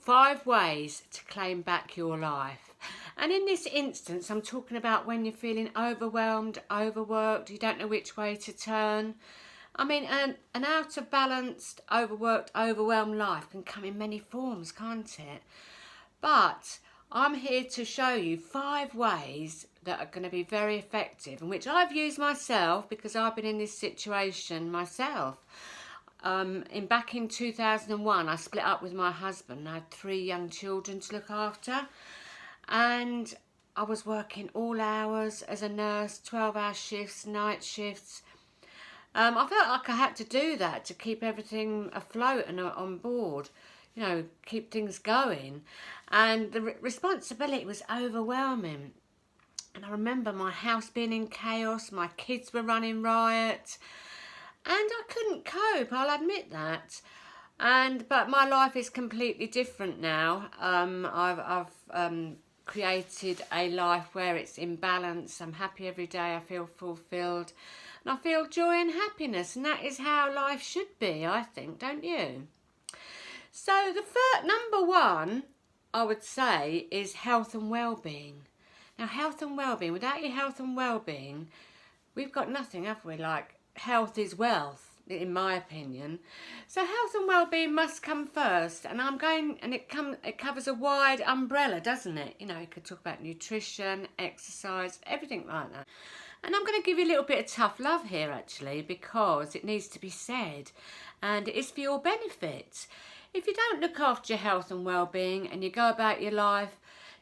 5 ways to claim back your life. And in this instance, I'm talking about when you're feeling overwhelmed, overworked, you don't know which way to turn. I mean, an out of balance, overworked, overwhelmed life can come in many forms, can't it? But I'm here to show you 5 ways that are going to be very effective, and which I've used myself because I've been in this situation myself. Back in 2001, I split up with my husband. I had 3 young children to look after, and I was working all hours as a nurse, 12-hour shifts, night shifts. I felt like I had to do that to keep everything afloat and on board, you know, keep things going. And the responsibility was overwhelming. And I remember my house being in chaos, my kids were running riot, and I couldn't cope, I'll admit that. But my life is completely different now. I've created a life where it's in balance. I'm happy every day, I feel fulfilled, and I feel joy and happiness, and that is how life should be, I think, don't you? So the number 1, I would say, is health and well-being. Now, health and well-being, without your health and well-being, we've got nothing, have we? Like, health is wealth, in my opinion. So health and well-being must come first, and it covers a wide umbrella, doesn't it? You know, you could talk about nutrition, exercise, everything like that. And I'm going to give you a little bit of tough love here, actually, because it needs to be said, and it is for your benefit. If you don't look after your health and well-being, and you go about your life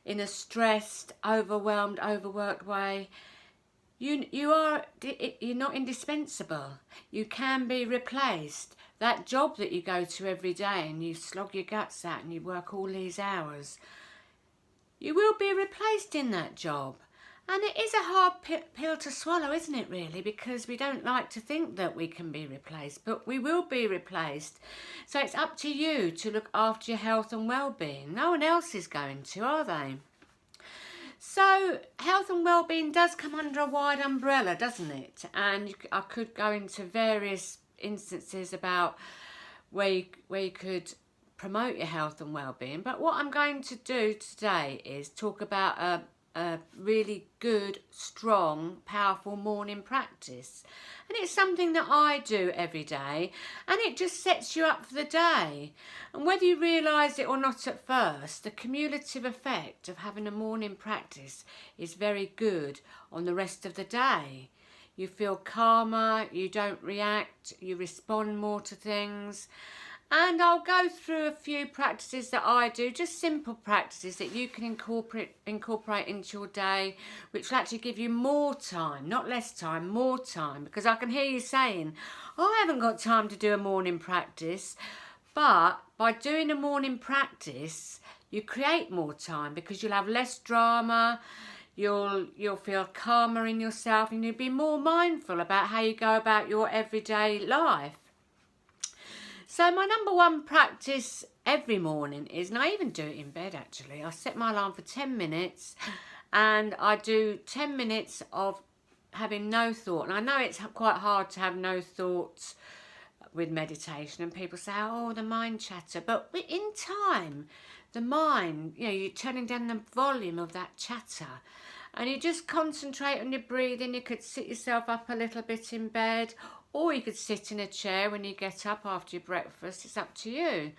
in a stressed, overwhelmed, overworked way, you're not indispensable. You can be replaced. That job that you go to every day and you slog your guts out and you work all these hours, you will be replaced in that job. And it is a hard pill to swallow, isn't it, really? Because we don't like to think that we can be replaced, but we will be replaced. So it's up to you to look after your health and well-being. No one else is going to, are they? So health and well-being does come under a wide umbrella, doesn't it? And I could go into various instances about where you could promote your health and well-being. But what I'm going to do today is talk about a really good, strong, powerful morning practice. And it's something that I do every day, and it just sets you up for the day. And whether you realise it or not at first, the cumulative effect of having a morning practice is very good on the rest of the day. You feel calmer, you don't react, you respond more to things. And I'll go through a few practices that I do, just simple practices that you can incorporate into your day, which will actually give you more time, not less time, more time. Because I can hear you saying, oh, I haven't got time to do a morning practice. But by doing a morning practice, you create more time because you'll have less drama, you'll feel calmer in yourself, and you'll be more mindful about how you go about your everyday life. So my number 1 practice every morning is, and I even do it in bed actually, I set my alarm for 10 minutes and I do 10 minutes of having no thought. And I know it's quite hard to have no thoughts with meditation, and people say, oh, the mind chatter. But in time, the mind, you know, you're turning down the volume of that chatter and you just concentrate on your breathing. You could sit yourself up a little bit in bed, or you could sit in a chair when you get up after your breakfast. It's up to you.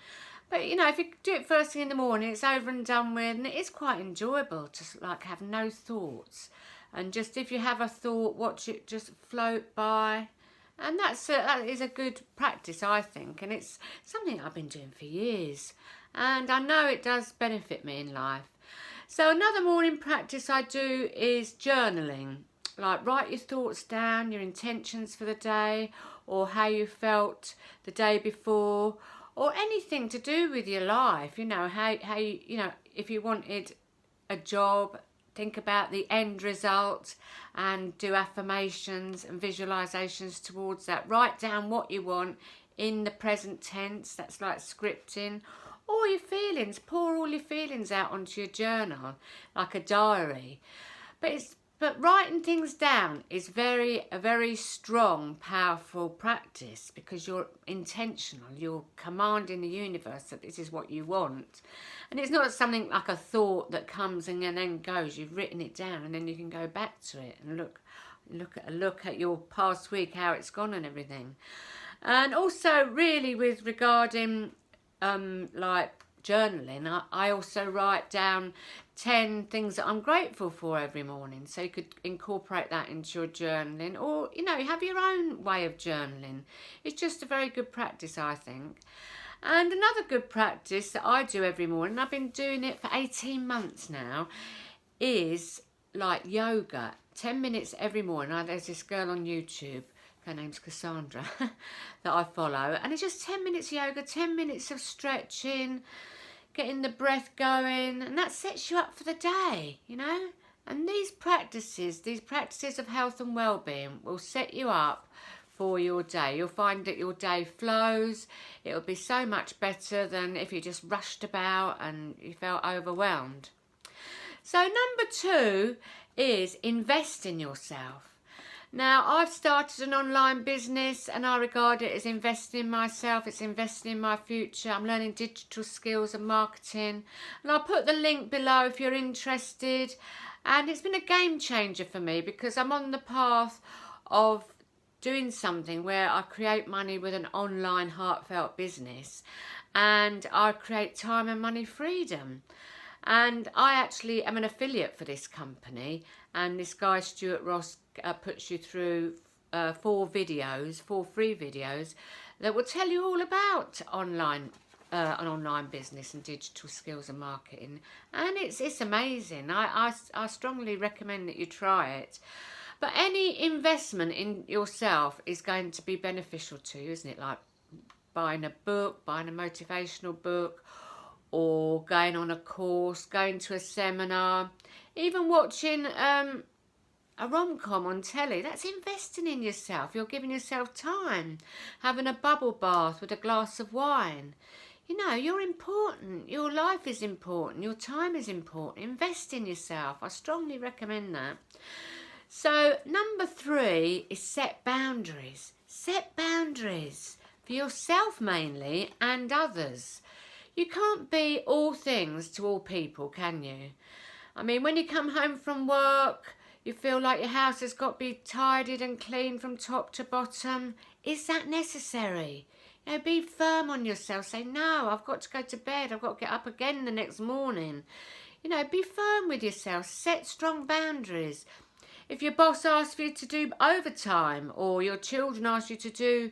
But, you know, if you do it first thing in the morning, it's over and done with, and it is quite enjoyable to, like, have no thoughts. And just, if you have a thought, watch it just float by. And that is a good practice, I think. And it's something I've been doing for years. And I know it does benefit me in life. So another morning practice I do is journaling. Like, write your thoughts down, your intentions for the day, or how you felt the day before, or anything to do with your life. You know, how you know, if you wanted a job, think about the end result and do affirmations and visualizations towards that. Write down what you want in the present tense. That's like scripting. Or your feelings, pour all your feelings out onto your journal, like a diary. But it's But writing things down is a very strong, powerful practice, because you're intentional. You're commanding the universe that this is what you want. And it's not something like a thought that comes and then goes. You've written it down, and then you can go back to it and look at your past week, how it's gone and everything. And also really with regarding like journaling, I also write down 10 things that I'm grateful for every morning, so you could incorporate that into your journaling, or you have your own way of journaling. It's just a very good practice, I think. And another good practice that I do every morning, I've been doing it for 18 months now, is like yoga. 10 minutes every morning. There's this girl on YouTube, her name's Cassandra, that I follow, and it's just 10 minutes yoga, 10 minutes of stretching, getting the breath going, and that sets you up for the day, And these practices of health and well-being will set you up for your day. You'll find that your day flows. It'll be so much better than if you just rushed about and you felt overwhelmed. So number 2 is invest in yourself. Now, I've started an online business and I regard it as investing in myself. It's investing in my future. I'm learning digital skills and marketing. And I'll put the link below if you're interested. And it's been a game changer for me, because I'm on the path of doing something where I create money with an online heartfelt business, and I create time and money freedom. And I actually am an affiliate for this company, and this guy Stuart Ross puts you through 4 free videos that will tell you all about an online business and digital skills and marketing, and it's amazing. I strongly recommend that you try it. But any investment in yourself is going to be beneficial to you, isn't it? Like buying a book, buying a motivational book, or going on a course, going to a seminar, even watching a rom-com on telly. That's investing in yourself. You're giving yourself time, having a bubble bath with a glass of wine. You're important. Your life is important. Your time is important. Invest in yourself. I strongly recommend that. So number 3 is set boundaries. Set boundaries for yourself mainly, and others. You can't be all things to all people, can you? I mean, when you come home from work, you feel like your house has got to be tidied and clean from top to bottom. Is that necessary? Be firm on yourself. Say, no, I've got to go to bed. I've got to get up again the next morning. Be firm with yourself. Set strong boundaries. If your boss asks you to do overtime, or your children ask you to do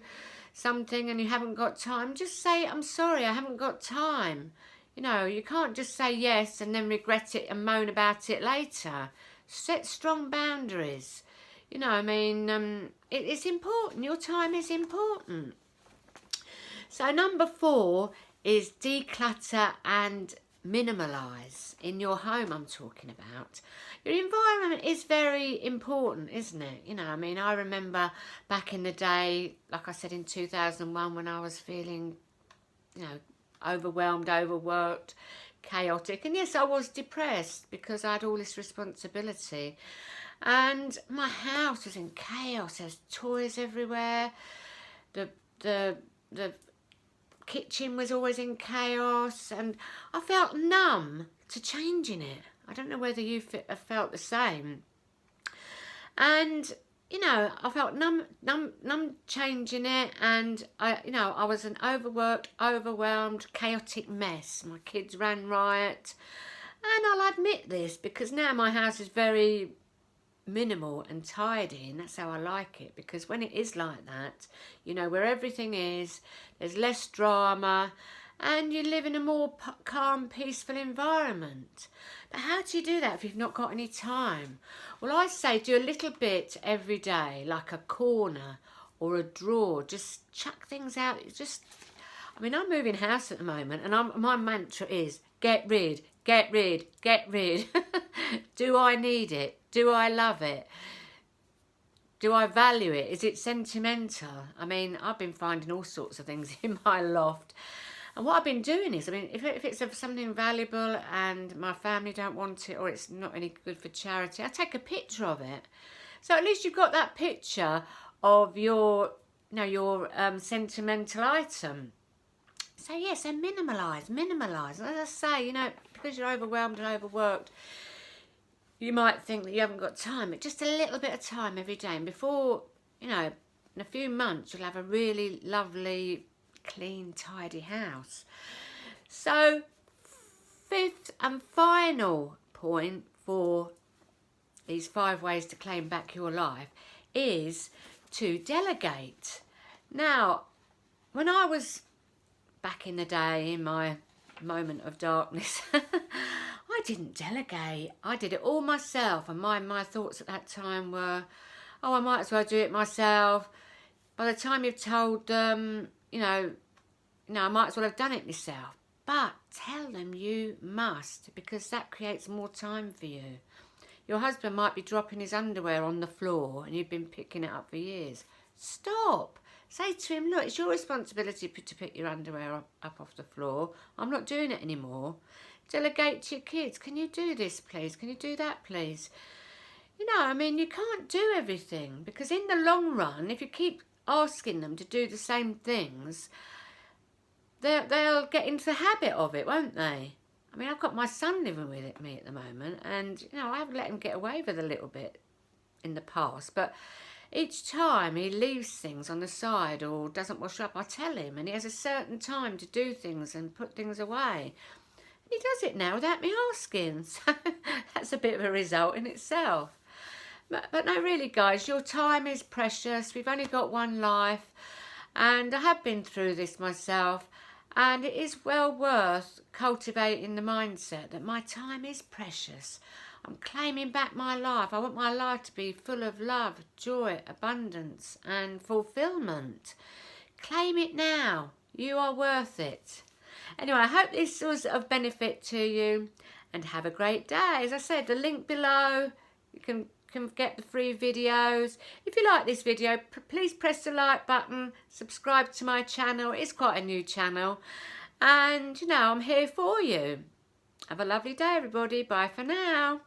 something and you haven't got time, just say, I'm sorry, I haven't got time. You can't just say yes and then regret it and moan about it later. Set strong boundaries. It's important. Your time is important. So number 4 is declutter and minimalize. In your home, I'm talking about. Your environment is very important, isn't it? I remember back in the day, like I said, in 2001, when I was feeling, overwhelmed, overworked, chaotic. And yes, I was depressed because I had all this responsibility. And my house was in chaos. There's toys everywhere. The kitchen was always in chaos, and I felt numb to changing it. I don't know whether you have felt the same. And I felt numb changing it, and I was an overworked, overwhelmed, chaotic mess. My kids ran riot, and I'll admit this because now my house is very minimal and tidy, and that's how I like it, because when it is like that, where everything is, there's less drama, and you live in a more calm, peaceful environment. But how do you do that if you've not got any time? Well, I say do a little bit every day, like a corner or a drawer. Just chuck things out. I'm moving house at the moment, and my mantra is get rid, get rid, get rid. Do I need it? Do I love it? Do I value it? Is it sentimental? I've been finding all sorts of things in my loft. And what I've been doing is, I mean, if it's of something valuable and my family don't want it or it's not any good for charity, I take a picture of it. So at least you've got that picture of your, your sentimental item. So yes, and minimalise. And as I say, because you're overwhelmed and overworked, you might think that you haven't got time, but just a little bit of time every day. And before, in a few months, you'll have a really lovely, clean, tidy house. So, fifth and final point for these 5 ways to claim back your life is to delegate. Now, when I was back in the day, in my moment of darkness, I didn't delegate. I did it all myself, and my thoughts at that time were, oh, I might as well do it myself. By the time you've told them, I might as well have done it myself. But tell them you must, because that creates more time for you. Your husband might be dropping his underwear on the floor and you've been picking it up for years. Stop. Say to him, look, it's your responsibility to pick your underwear up off the floor. I'm not doing it anymore. Delegate to your kids. Can you do this, please? Can you do that, please? You can't do everything, because in the long run, if you keep asking them to do the same things, they'll get into the habit of it, won't they? I mean, I've got my son living with me at the moment, and, I haven't let him get away with a little bit in the past, but each time he leaves things on the side or doesn't wash up, I tell him, and he has a certain time to do things and put things away. And he does it now without me asking, so that's a bit of a result in itself. But no, really, guys, your time is precious. We've only got one life, and I have been through this myself, and it is well worth cultivating the mindset that my time is precious. I'm claiming back my life. I want my life to be full of love, joy, abundance, and fulfillment. Claim it now. You are worth it. Anyway, I hope this was of benefit to you, and have a great day. As I said, the link below, you can get the free videos. If you like this video, please press the like button, subscribe to my channel. It's quite a new channel, and I'm here for you. Have a lovely day, everybody. Bye for now.